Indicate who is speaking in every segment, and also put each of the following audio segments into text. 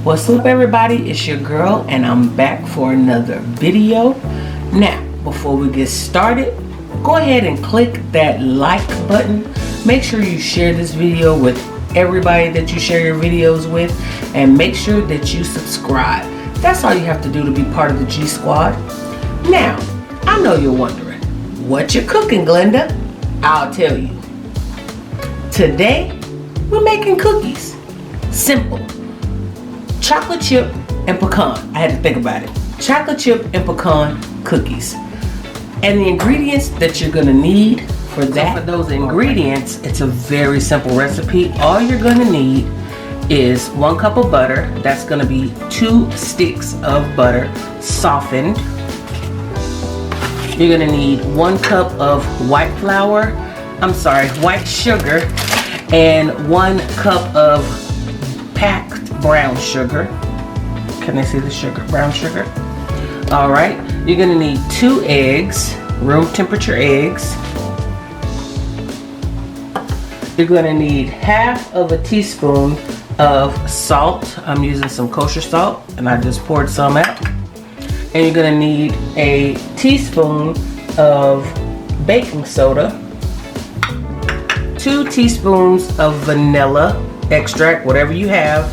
Speaker 1: What's up, everybody? It's your girl and I'm back for another video. Now, before we get started, go ahead and click that like button. Make sure you share this video with everybody that you share your videos with, and make sure that you subscribe. That's all you have to do to be part of the G Squad. Now, I know you're wondering, what you cooking, Glenda? I'll tell you. Today, we're making cookies. Simple. Chocolate chip and pecan. I had to think about it. Chocolate chip and pecan cookies. And the ingredients that you're gonna need for that. So for those ingredients, it's a very simple recipe. All you're gonna need is 1 cup of butter. That's gonna be 2 sticks of butter softened. You're gonna need 1 cup of white sugar, and 1 cup of packed brown sugar. Can I see the sugar? Brown sugar. All right. You're gonna need 2 eggs, room temperature eggs. You're gonna need half of a teaspoon of salt. I'm using some kosher salt, and I just poured some out. And you're gonna need a teaspoon of baking soda, 2 teaspoons of vanilla extract, whatever you have.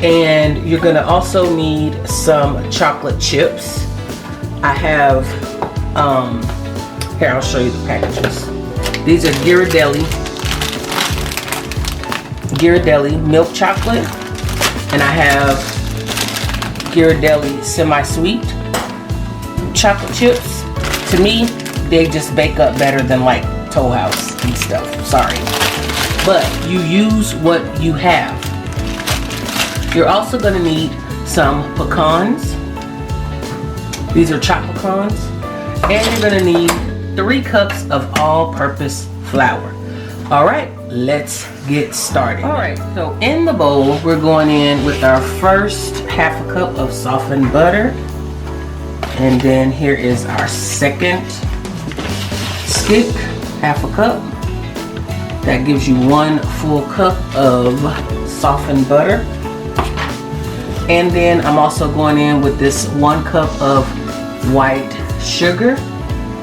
Speaker 1: And you're gonna also need some chocolate chips. I have, here, I'll show you the packages. These are Ghirardelli milk chocolate, and I have Ghirardelli semi-sweet chocolate chips. To me, they just bake up better than like Toll House and stuff, sorry. But you use what you have. You're also gonna need some pecans. These are chopped pecans. And you're gonna need 3 cups of all-purpose flour. All right, let's get started. All right, so in the bowl, we're going in with our first half a cup of softened butter. And then here is our second stick, half a cup. That gives you 1 full cup of softened butter. And then I'm also going in with this 1 cup of white sugar.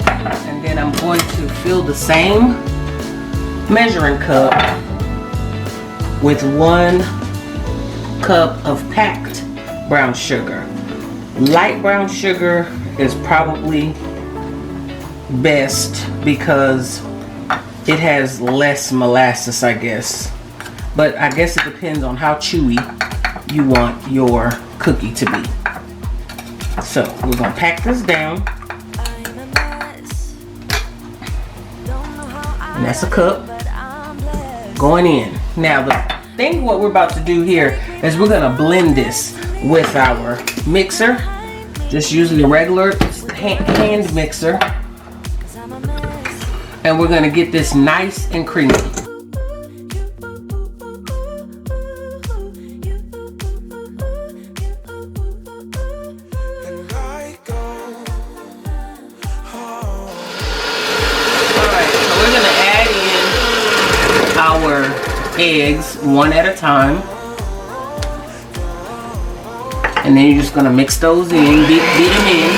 Speaker 1: And then I'm going to fill the same measuring cup with 1 cup of packed brown sugar. Light brown sugar is probably best because it has less molasses, I guess. But I guess it depends on how chewy you want your cookie to be. So we're gonna pack this down. And that's a cup going in. Now the thing what we're about to do here is we're gonna blend this with our mixer. Just using a regular hand mixer. And we're gonna get this nice and creamy. Our eggs 1 at a time, and then you're just gonna mix those in, beat them in.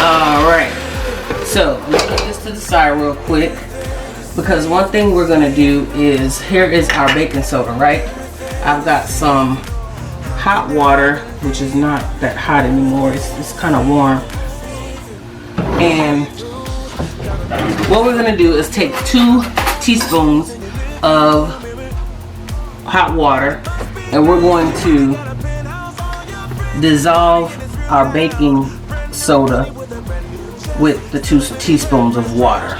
Speaker 1: All right, so let's put this to the side real quick, because one thing we're gonna do is, here is our baking soda, right? I've got some hot water, which is not that hot anymore. It's kind of warm. And what we're gonna do is take 2 teaspoons of hot water, and we're going to dissolve our baking soda with the 2 teaspoons of water.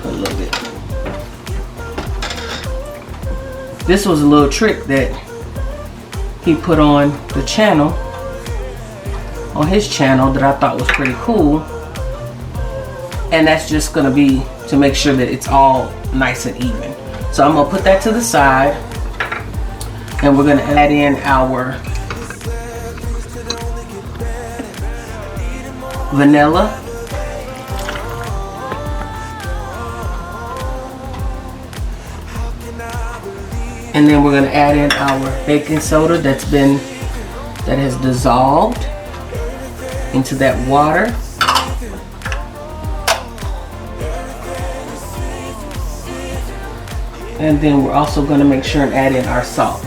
Speaker 1: A little bit. This was a little trick that he put on the channel, on his channel, that I thought was pretty cool. And that's just gonna be to make sure that it's all nice and even. So I'm gonna put that to the side, and we're gonna add in our vanilla. And then we're going to add in our baking soda that has dissolved into that water. And then we're also going to make sure and add in our salt.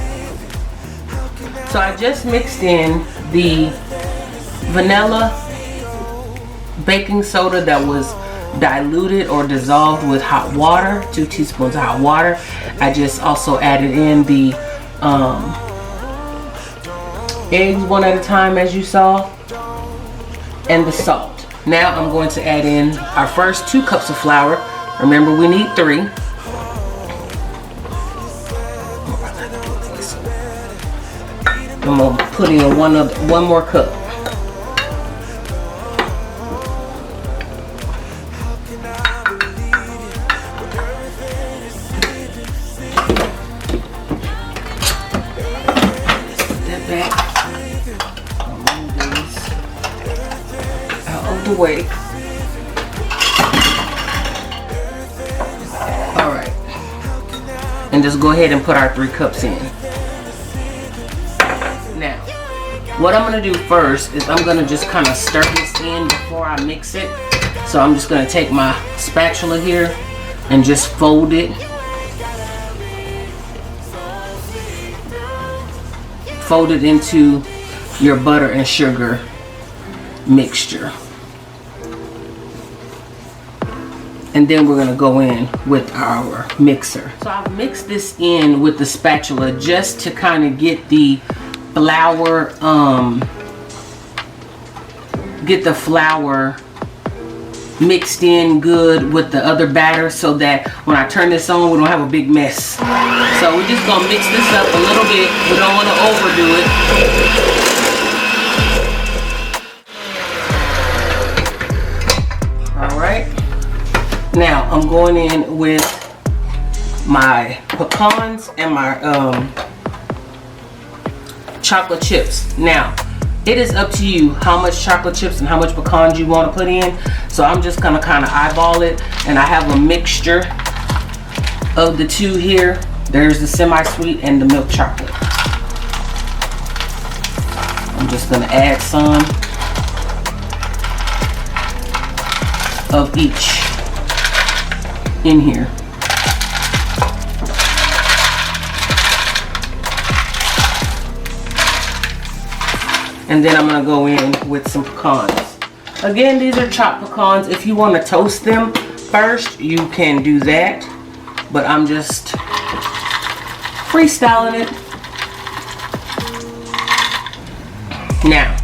Speaker 1: So I just mixed in the vanilla baking soda that was diluted or dissolved with hot water, 2 teaspoons of hot water. I just also added in the eggs one at a time, as you saw, and the salt. Now I'm going to add in our first 2 cups of flour. Remember, we need 3. I'm gonna put in one more cup. Way. All right, and just go ahead and put our 3 cups in. Now, what I'm going to do first is I'm going to just kind of stir this in before I mix it. So I'm just going to take my spatula here and just fold it. Fold it into your butter and sugar mixture. And then we're going to go in with our mixer. So I've mixed this in with the spatula just to kind of get the flour mixed in good with the other batter, so that when I turn this on, we don't have a big mess. So we're just going to mix this up a little bit. We don't want to overdo it. All right. Now I'm going in with my pecans and my chocolate chips. Now, it is up to you how much chocolate chips and how much pecans you want to put in. So I'm just gonna kind of eyeball it, and I have a mixture of the 2 here. There's the semi-sweet and the milk chocolate. I'm just gonna add some of each in here. And then I'm going to go in with some pecans. Again, these are chopped pecans. If you want to toast them first, you can do that. But I'm just freestyling it. Now,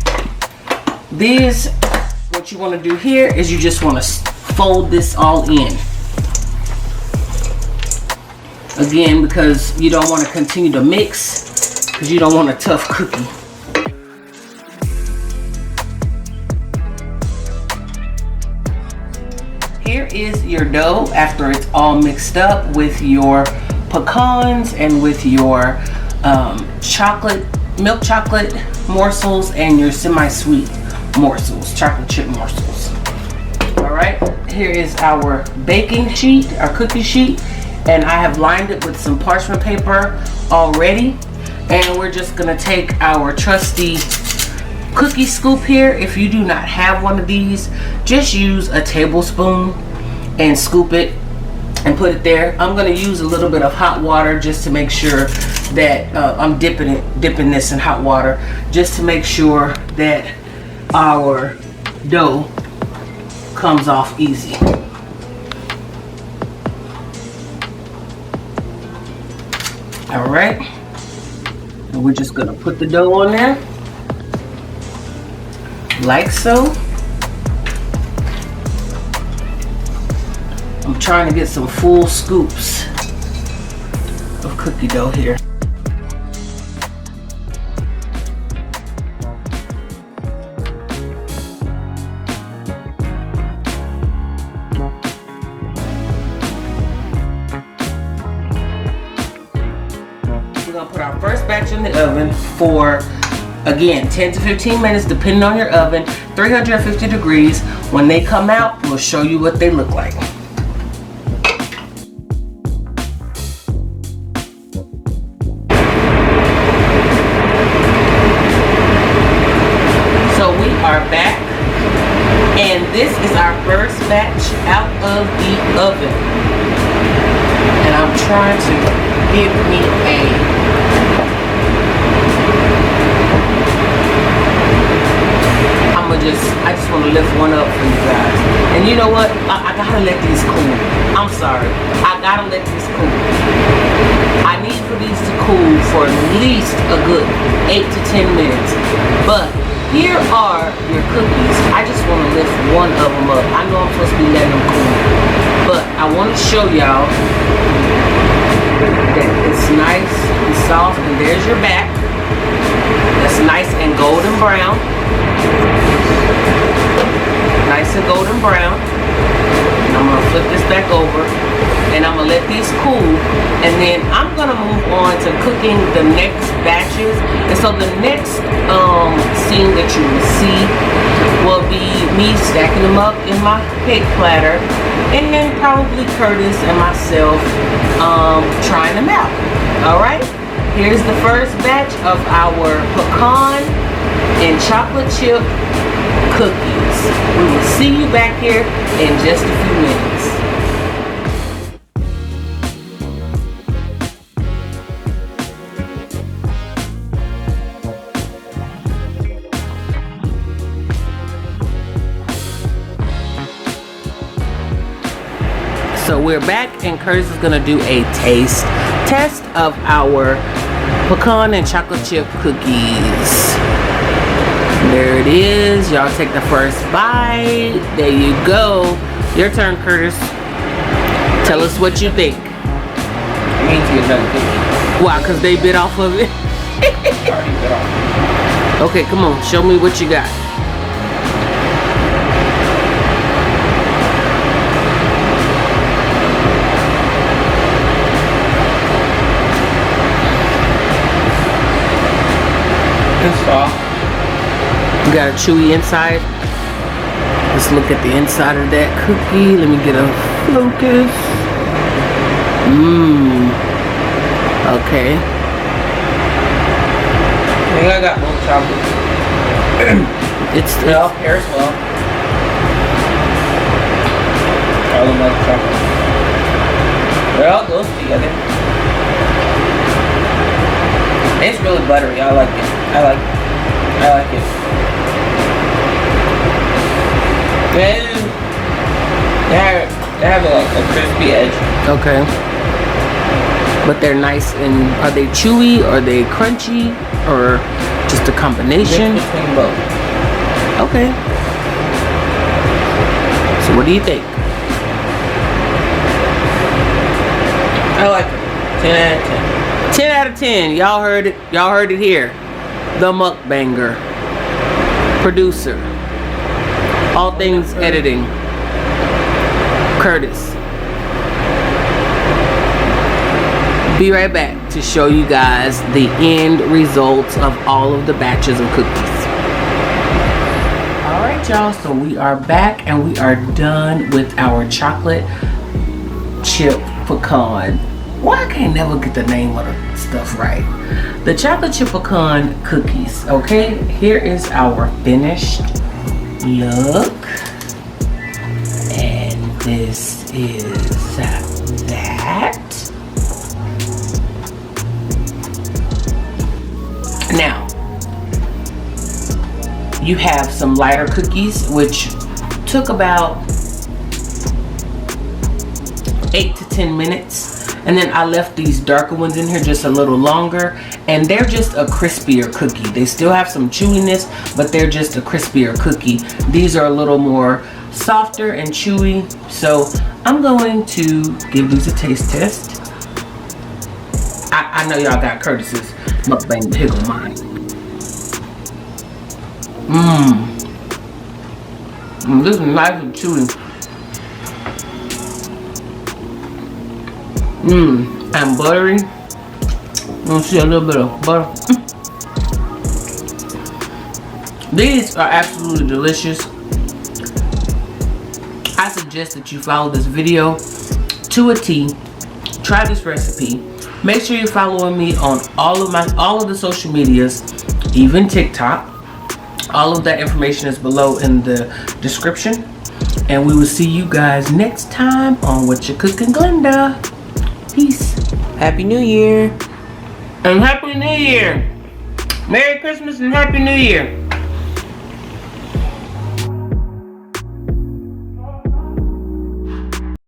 Speaker 1: what you want to do here is you just want to fold this all in. Again, because you don't want to continue to mix, because you don't want a tough cookie. Here is your dough after it's all mixed up with your pecans and with your milk chocolate morsels and your semi-sweet morsels, chocolate chip morsels. All right, here is our baking sheet, our cookie sheet, and I have lined it with some parchment paper already. And we're just gonna take our trusty cookie scoop here. If you do not have one of these, just use a tablespoon and scoop it and put it there. I'm going to use a little bit of hot water just to make sure that I'm dipping this in hot water, just to make sure that our dough comes off easy. All right, and we're just going to put the dough on there like so. I'm trying to get some full scoops of cookie dough here. We're gonna put our first batch in the oven for, again, 10 to 15 minutes depending on your oven, 350 degrees. When they come out, we'll show you what they look like. batch out of the oven. And I'm trying to give me I just want to lift one up for you guys. And you know what? I gotta let these cool. I'm sorry. I gotta let these cool. I need for these to cool for at least a good 8 to 10 minutes. But here are your cookies. I just want to lift one of them up. I know I'm supposed to be letting them cool, but I want to show y'all that it's nice and soft. And there's your back. That's nice and golden brown. Nice and golden brown. And I'm gonna flip this back over, and I'm gonna let these cool, and then I'm gonna move on to cooking the next batches. And so the next scene that you will see will be me stacking them up in my cake platter, and then probably Curtis and myself trying them out. All right, here's the first batch of our pecan and chocolate chip cookies. We will see you back here in just a few minutes. So we're back, and Curtis is gonna do a taste test of our pecan and chocolate chip cookies. There it is. Y'all take the first bite. There you go. Your turn, Curtis. Tell us what you think.
Speaker 2: I need to get another cookie.
Speaker 1: Why? Because they bit off of it?
Speaker 2: Already bit off.
Speaker 1: Okay, come on. Show me what you got.
Speaker 2: It's soft.
Speaker 1: You got a chewy inside. Let's look at the inside of that cookie. Let me get a focus. Okay.
Speaker 2: I think I got milk chocolate. It all pairs well. All the milk chocolate. It all goes together. It's really buttery. I like it. I like it. They have like a crispy edge.
Speaker 1: Okay. But they're nice, and are they chewy, or are they crunchy, or just a combination?
Speaker 2: Mix between both.
Speaker 1: Okay. So what do you think?
Speaker 2: I like it. 10 out of 10.
Speaker 1: 10 out of 10. Y'all heard it. Y'all heard it here. The mukbanger, producer, all things editing, Curtis. Be right back to show you guys the end results of all of the batches of cookies. Alright y'all, so we are back, and we are done with our chocolate chip pecan. Why I can't never get the name of the stuff right. The chocolate chip pecan cookies. Okay, here is our finished look, and this is that. Now you have some lighter cookies, which took about 8 to 10 minutes, and then I left these darker ones in here just a little longer, and they're just a crispier cookie. They still have some chewiness, but they're just a crispier cookie. These are a little more softer and chewy, so I'm going to give these a taste test. I know y'all got Curtis's mukbang pickle mine. This is nice and chewy. And buttery. You see a little bit of butter. These are absolutely delicious. I suggest that you follow this video to a T. Try this recipe. Make sure you're following me on all of the social medias, even TikTok. All of that information is below in the description. And we will see you guys next time on Whatcha Cookin Glenda. Peace.
Speaker 3: Happy New Year.
Speaker 1: And Happy New Year. Merry Christmas and Happy New Year.